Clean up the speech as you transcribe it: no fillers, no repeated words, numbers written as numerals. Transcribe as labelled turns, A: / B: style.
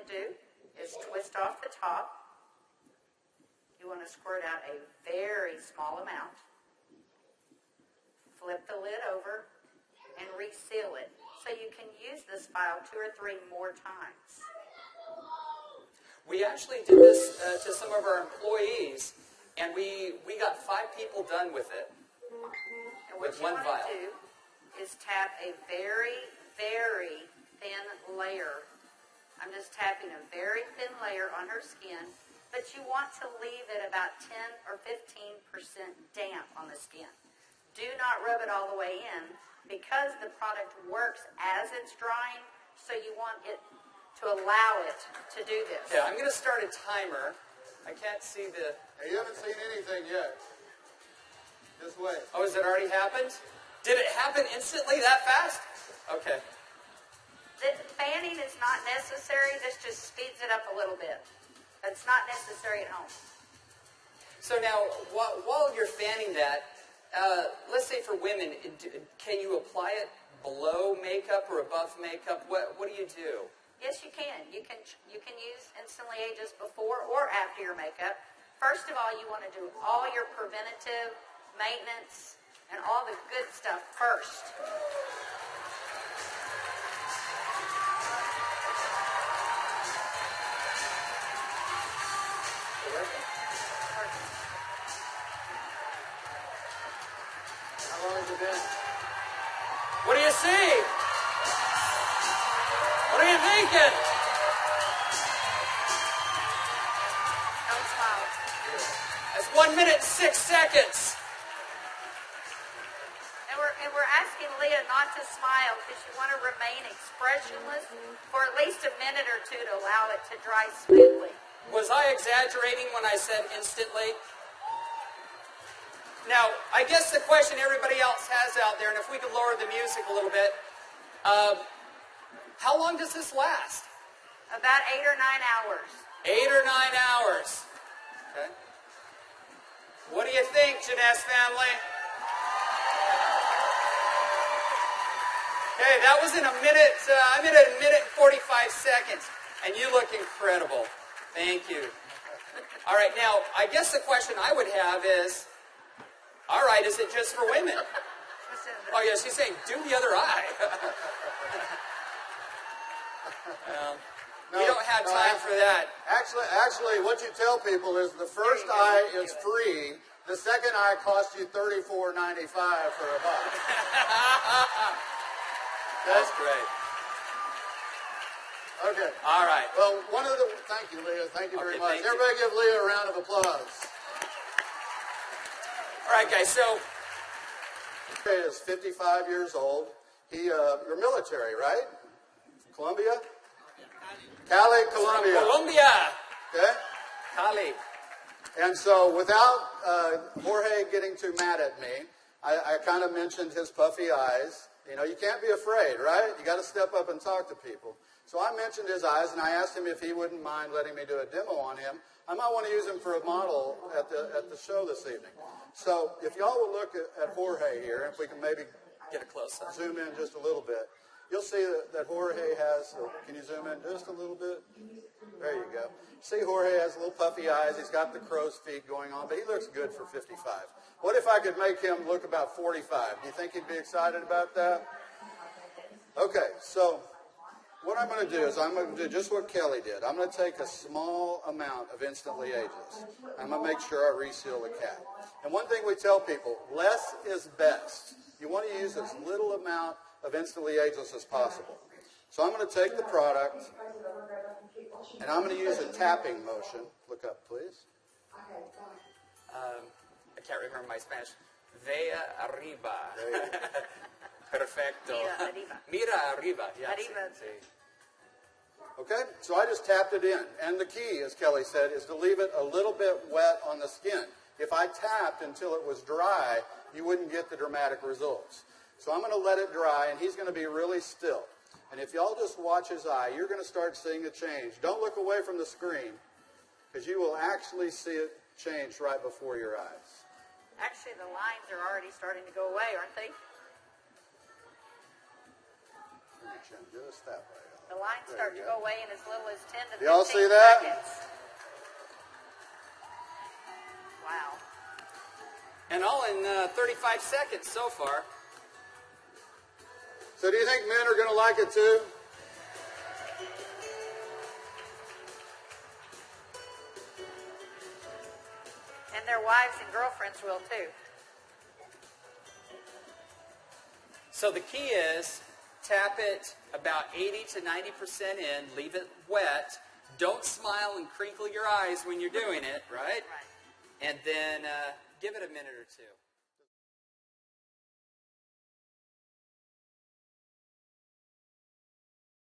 A: to do is twist off the top. You want to squirt out a very small amount. Flip the lid over and reseal it so you can use this file 2 or 3 more times.
B: We actually did this to some of our employees, and we got 5 people done with it.
A: And what you want to do is tap a very, very thin layer. I'm just tapping a very thin layer on her skin, but you want to leave it about 10 or 15% damp on the skin. Do not rub it all the way in because the product works as it's drying, so you want it to allow it to do this.
B: Yeah, I'm going to start a timer. I can't see the...
C: Hey, you haven't seen anything yet. Just wait.
B: Oh, has it already happened? Did it happen instantly that fast? Okay.
A: The fanning is not necessary. This just speeds it up a little bit. It's not necessary at home.
B: So now, while you're fanning that, let's say for women, can you apply it below makeup or above makeup? What do you do?
A: Yes, you can. You can use Instantly Ageless before or after your makeup. First of all, you want to do all your preventative maintenance and all the good stuff first.
C: How long has it been?
B: What do you see? What are you thinking?
A: Don't smile.
B: That's 1 minute and 6 seconds.
A: And we're asking Leah not to smile because you want to remain expressionless for at least a minute or 2 to allow it to dry smoothly.
B: Was I exaggerating when I said instantly? Now, I guess the question everybody else has out there, and if we could lower the music a little bit, how long does this last?
A: About 8 or 9 hours.
B: 8 or 9 hours. Okay. What do you think, Jeunesse family? Okay, that was in a minute. I'm in a minute and 45 seconds, and you look incredible. Thank you. All right, now, I guess the question I would have is, all right, is it just for women? Oh, yeah, she's saying, do the other eye. We don't have time for that.
C: Actually, what you tell people is the first eye is free. The second eye costs you $34.95 for a buck.
B: That's great.
C: Okay.
B: All right.
C: Well, thank you, Leah. Thank you very much.
B: Thank you.
C: Everybody give Leah a round of applause.
B: All right, guys, so...
C: He is 55 years old. You're military, right? Colombia? Cali, Colombia.
B: Colombia.
C: Okay?
B: Cali.
C: And so without Jorge getting too mad at me, I kind of mentioned his puffy eyes. You know, you can't be afraid, right? You got to step up and talk to people. So I mentioned his eyes, and I asked him if he wouldn't mind letting me do a demo on him. I might want to use him for a model at the show this evening. So if y'all will look at Jorge here, if we can maybe
B: Get a close-up.
C: zoom in just a little bit, you'll see that Jorge has, can you zoom in just a little bit? There you go. See, Jorge has little puffy eyes. He's got the crow's feet going on, but he looks good for 55. What if I could make him look about 45? Do you think he'd be excited about that? Okay, so what I'm going to do is I'm going to do just what Kelly did. I'm going to take a small amount of Instantly Ageless. I'm going to make sure I reseal the cap. And one thing we tell people, less is best. You want to use as little amount of Instantly Ageless as possible. So I'm going to take the product, and I'm going to use a tapping motion. Look up, please.
B: I can't remember my Spanish. Vea arriba. Perfecto.
A: Mira arriba.
B: Mira arriba. Yeah,
A: Arriba.
B: sí.
C: Okay, so I just tapped it in. And the key, as Kelly said, is to leave it a little bit wet on the skin. If I tapped until it was dry, you wouldn't get the dramatic results. So I'm going to let it dry, and he's going to be really still. And if y'all just watch his eye, you're going to start seeing a change. Don't look away from the screen, because you will actually see it change right before your eyes.
A: Actually, the lines are already starting to go away, aren't they?
C: Just that way.
A: The lines start to go away in as little as 10 to 15
C: Y'all see that?
A: seconds. Wow.
B: And all in 35 seconds so far.
C: So do you think men are going to like it too?
A: And their wives and girlfriends will too.
B: So the key is tap it about 80 to 90% in, leave it wet. Don't smile and crinkle your eyes when you're doing it, right?
A: Right.
B: And then give it a minute or two.